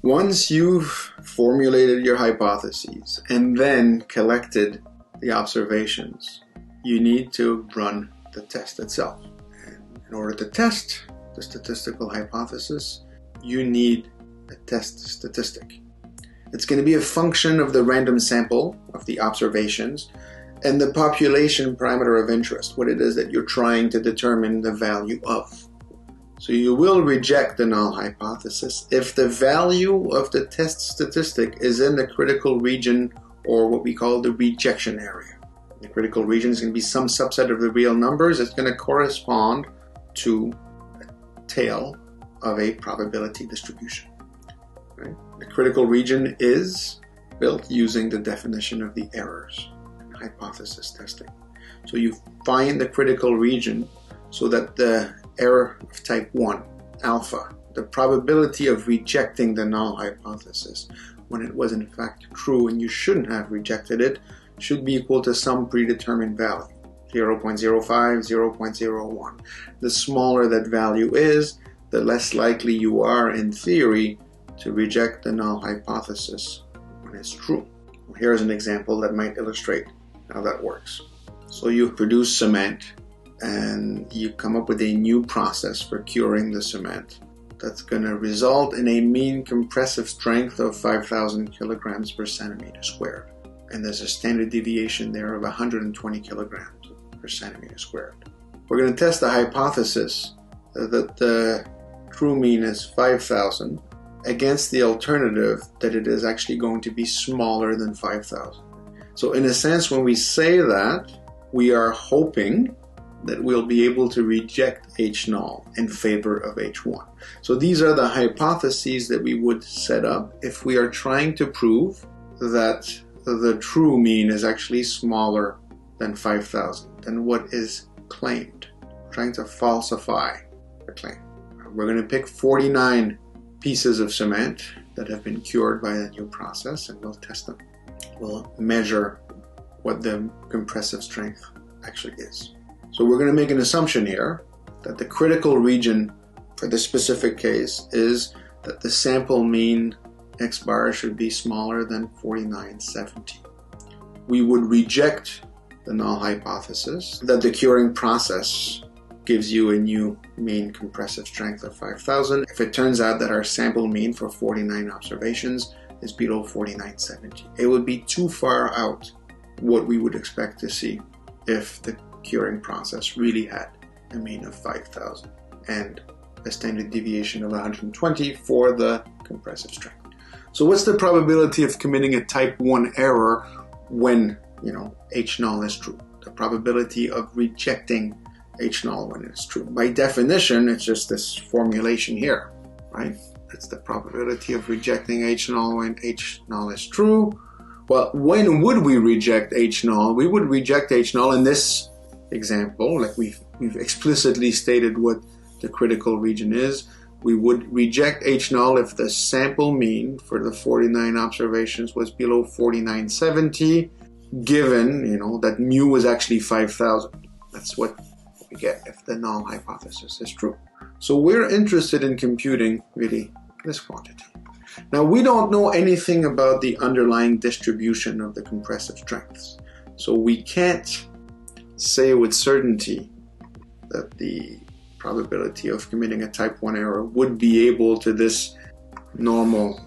Once you've formulated your hypotheses and then collected the observations, you need to run the test itself. And in order to test the statistical hypothesis, you need a test statistic. It's going to be a function of the random sample of the observations and the population parameter of interest, what it is that you're trying to determine the value of. So you will reject the null hypothesis if the value of the test statistic is in the critical region, or what we call the rejection area. The critical region is going to be some subset of the real numbers. It's going to correspond to a tail of a probability distribution. Right? The critical region is built using the definition of the errors in hypothesis testing. So you find the critical region so that the error of type 1, alpha, the probability of rejecting the null hypothesis when it was in fact true and you shouldn't have rejected it, should be equal to some predetermined value, 0.05, 0.01. The smaller that value is, the less likely you are, in theory, to reject the null hypothesis when it's true. Here's an example that might illustrate how that works. So you produce cement and you come up with a new process for curing the cement that's going to result in a mean compressive strength of 5,000 kilograms per centimeter squared. And there's a standard deviation there of 120 kilograms per centimeter squared. We're going to test the hypothesis that the true mean is 5,000 against the alternative that it is actually going to be smaller than 5,000. So in a sense, when we say that, we are hoping that we'll be able to reject H null in favor of H1. So these are the hypotheses that we would set up if we are trying to prove that the true mean is actually smaller than 5,000 than what is claimed. We're trying to falsify the claim. We're going to pick 49 pieces of cement that have been cured by the new process, and we'll test them. We'll measure what the compressive strength actually is. So we're going to make an assumption here that the critical region for this specific case is that the sample mean X bar should be smaller than 4970. We would reject the null hypothesis that the curing process gives you a new mean compressive strength of 5,000 if it turns out that our sample mean for 49 observations is below 4970. It would be too far out what we would expect to see if the curing process really had a mean of 5,000 and a standard deviation of 120 for the compressive strength. So what's the probability of committing a type 1 error when, H null is true? The probability of rejecting H null when it's true. By definition, it's just this formulation here, right? It's the probability of rejecting H null when H null is true. Well, when would we reject H null? We would reject H null in this example, like we've explicitly stated what the critical region is. We would reject H null if the sample mean for the 49 observations was below 4970, given, that mu was actually 5,000. That's what we get if the null hypothesis is true. So we're interested in computing, really, this quantity. Now, we don't know anything about the underlying distribution of the compressive strengths. So we can't say with certainty that the probability of committing a type 1 error would be able to this normal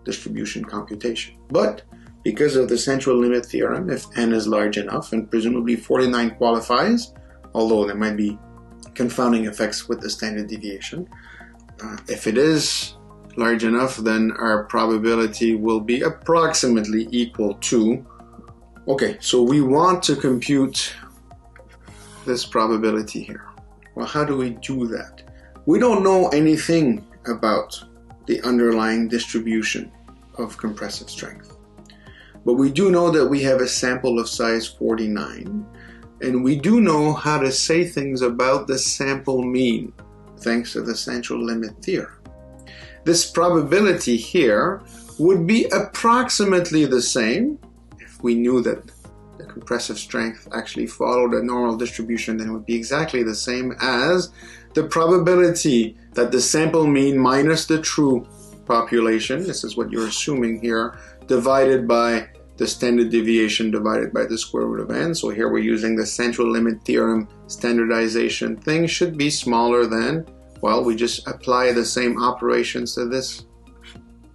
distribution computation. But because of the central limit theorem, if n is large enough, and presumably 49 qualifies, although there might be confounding effects with the standard deviation, if it is large enough, then our probability will be approximately equal to, okay, so we want to compute this probability here. Well, how do we do that? We don't know anything about the underlying distribution of compressive strength. But we do know that we have a sample of size 49, and we do know how to say things about the sample mean, thanks to the central limit theorem. This probability here would be approximately the same if we knew that the compressive strength actually followed a normal distribution, then it would be exactly the same as the probability that the sample mean minus the true population, this is what you're assuming here, divided by the standard deviation divided by the square root of n. So here we're using the central limit theorem standardization thing, should be smaller than, well, we just apply the same operations to this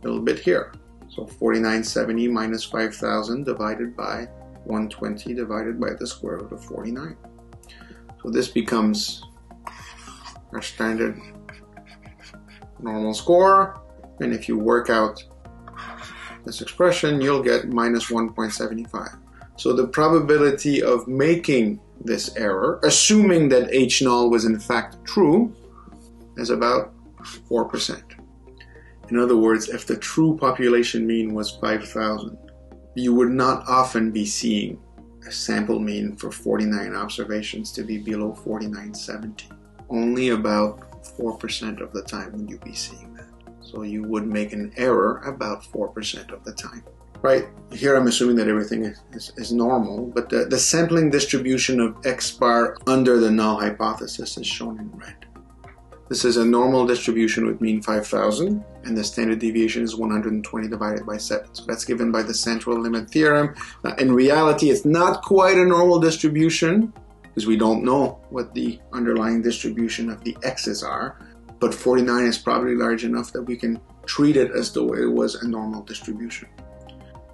little bit here. So 4970 minus 5000 divided by 120 divided by the square root of 49. So this becomes our standard normal score, and if you work out this expression, you'll get minus 1.75. So the probability of making this error, assuming that H null was in fact true, is about 4%. In other words, if the true population mean was 5,000, you would not often be seeing a sample mean for 49 observations to be below 4970. Only about 4% of the time would you be seeing that. So you would make an error about 4% of the time. Right, here I'm assuming that everything is normal, but the sampling distribution of X bar under the null hypothesis is shown in red. This is a normal distribution with mean 5,000, and the standard deviation is 120 divided by 7. So that's given by the central limit theorem. Now, in reality, it's not quite a normal distribution, because we don't know what the underlying distribution of the x's are, but 49 is probably large enough that we can treat it as though it was a normal distribution.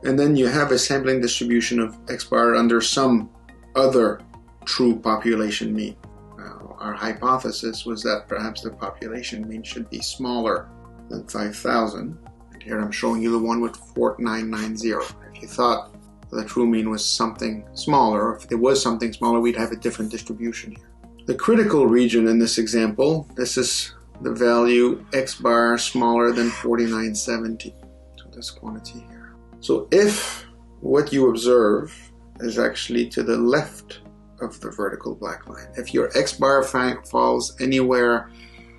And then you have a sampling distribution of X bar under some other true population mean. Now, our hypothesis was that perhaps the population mean should be smaller than 5,000. And here I'm showing you the one with 4990. If you thought the true mean was something smaller, if there was something smaller, we'd have a different distribution here. The critical region in this example, this is the value X bar smaller than 4970. So this quantity here. So if what you observe is actually to the left of the vertical black line, if your X bar falls anywhere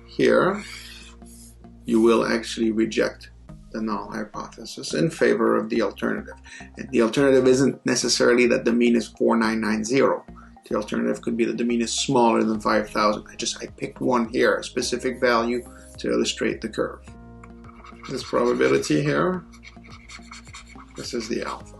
here, you will actually reject the null hypothesis in favor of the alternative. And the alternative isn't necessarily that the mean is 4990. The alternative could be that the mean is smaller than 5,000. I picked one here, a specific value, to illustrate the curve. This probability here, this is the alpha,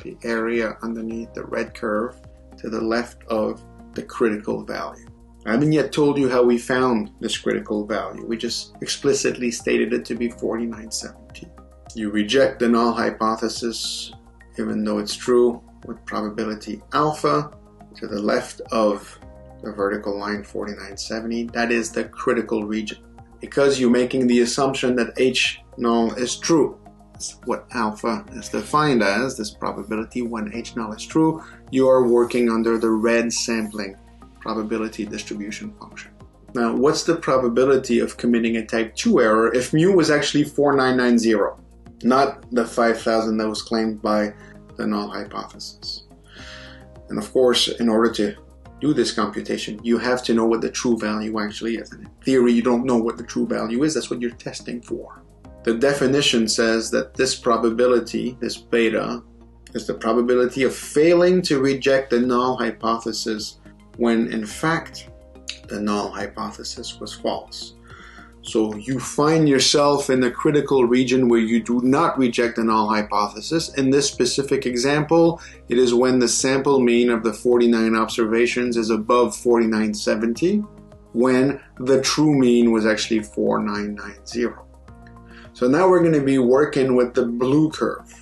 the area underneath the red curve to the left of the critical value. I haven't yet told you how we found this critical value. We just explicitly stated it to be 4970. You reject the null hypothesis, even though it's true, with probability alpha to the left of the vertical line 4970. That is the critical region. Because you're making the assumption that H null is true. That's what alpha is defined as, this probability when H null is true, you are working under the red sampling probability distribution function. Now, what's the probability of committing a type 2 error if mu was actually 4990, not the 5,000 that was claimed by the null hypothesis? And of course, in order to do this computation, you have to know what the true value actually is. And in theory, you don't know what the true value is. That's what you're testing for. The definition says that this probability, this beta, is the probability of failing to reject the null hypothesis when in fact the null hypothesis was false. So you find yourself in the critical region where you do not reject the null hypothesis. In this specific example, it is when the sample mean of the 49 observations is above 4970, when the true mean was actually 4990. So now we're going to be working with the blue curve,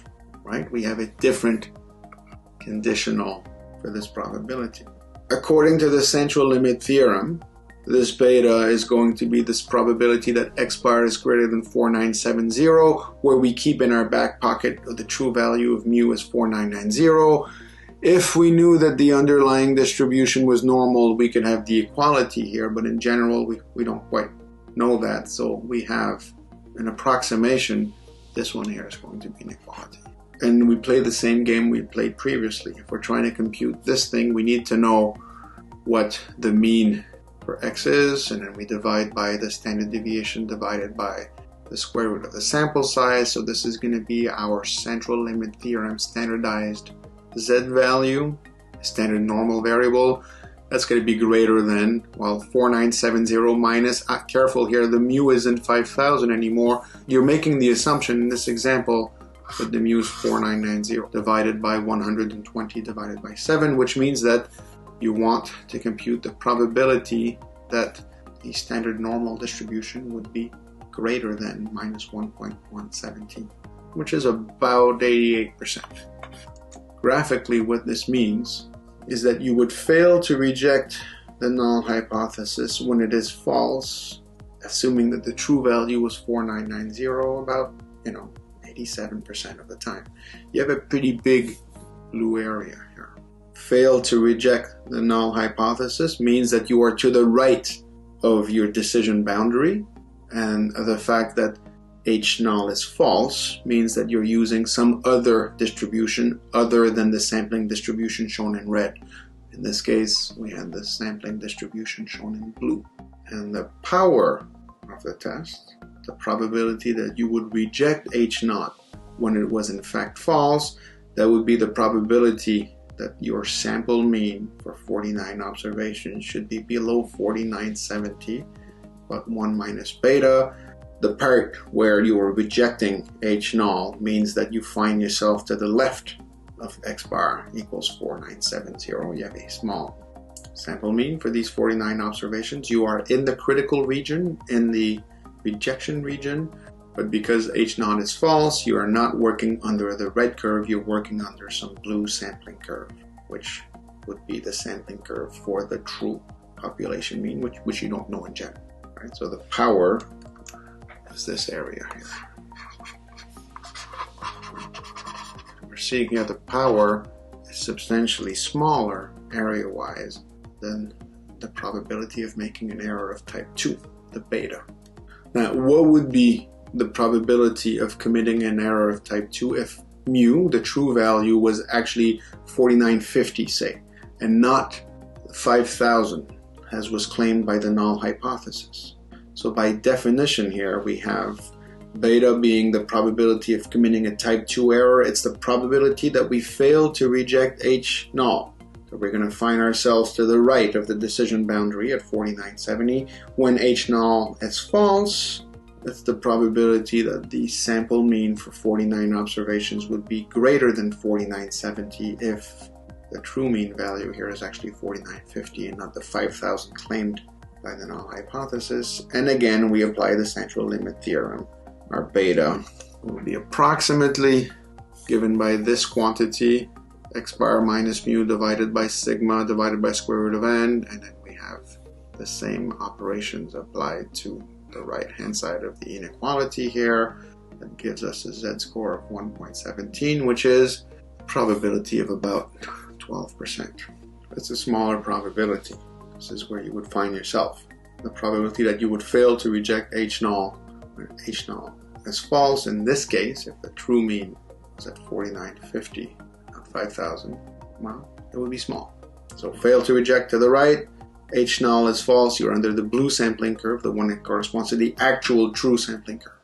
right? We have a different conditional for this probability. According to the central limit theorem, this beta is going to be this probability that X bar is greater than 4970, where we keep in our back pocket the true value of mu is 4990. If we knew that the underlying distribution was normal, we could have the equality here, but in general, we don't quite know that. So we have an approximation. This one here is going to be an equality. And we play the same game we played previously. If we're trying to compute this thing, we need to know what the mean for x is, and then we divide by the standard deviation divided by the square root of the sample size. So this is going to be our central limit theorem standardized z value, standard normal variable. that's going to be greater than, well, 4970 minus, careful here, the mu isn't 5,000 anymore. You're making the assumption in this example that the mu is 4990 divided by 120 divided by 7, which means that you want to compute the probability that the standard normal distribution would be greater than minus 1.117, which is about 88%. Graphically, what this means is that you would fail to reject the null hypothesis when it is false, assuming that the true value was 4990 about, 87% of the time. You have a pretty big blue area here. Fail to reject the null hypothesis means that you are to the right of your decision boundary, and the fact that H null is false means that you're using some other distribution other than the sampling distribution shown in red. In this case, we had the sampling distribution shown in blue. And the power of the test, the probability that you would reject H naught when it was in fact false, that would be the probability that your sample mean for 49 observations should be below 4970, but 1 minus beta. The part where you are rejecting H null means that you find yourself to the left of x bar equals 4970. You have a small sample mean for these 49 observations. You are in the critical region, in the rejection region, but because H naught is false, you are not working under the red curve, you're working under some blue sampling curve, which would be the sampling curve for the true population mean, which you don't know in general. Right? So the power is this area here. We're seeing here the power is substantially smaller area-wise than the probability of making an error of type 2, the beta. Now, what would be the probability of committing an error of type 2 if mu, the true value, was actually 4950, say, and not 5,000, as was claimed by the null hypothesis? So by definition here, we have beta being the probability of committing a type 2 error. It's the probability that we fail to reject H null. So we're going to find ourselves to the right of the decision boundary at 4970. When H null is false, that's the probability that the sample mean for 49 observations would be greater than 4970 if the true mean value here is actually 4950 and not the 5,000 claimed by the null hypothesis. And again, we apply the central limit theorem. Our beta will be approximately given by this quantity, x bar minus mu divided by sigma divided by square root of n, and then we have the same operations applied to the right hand side of the inequality here. That gives us a z-score of 1.17, which is a probability of about 12%. It's a smaller probability. This is where you would find yourself. The probability that you would fail to reject H null when H null is false. In this case, if the true mean was at 4950, not 5,000, well, it would be small. So fail to reject to the right, H null is false, you're under the blue sampling curve, the one that corresponds to the actual true sampling curve.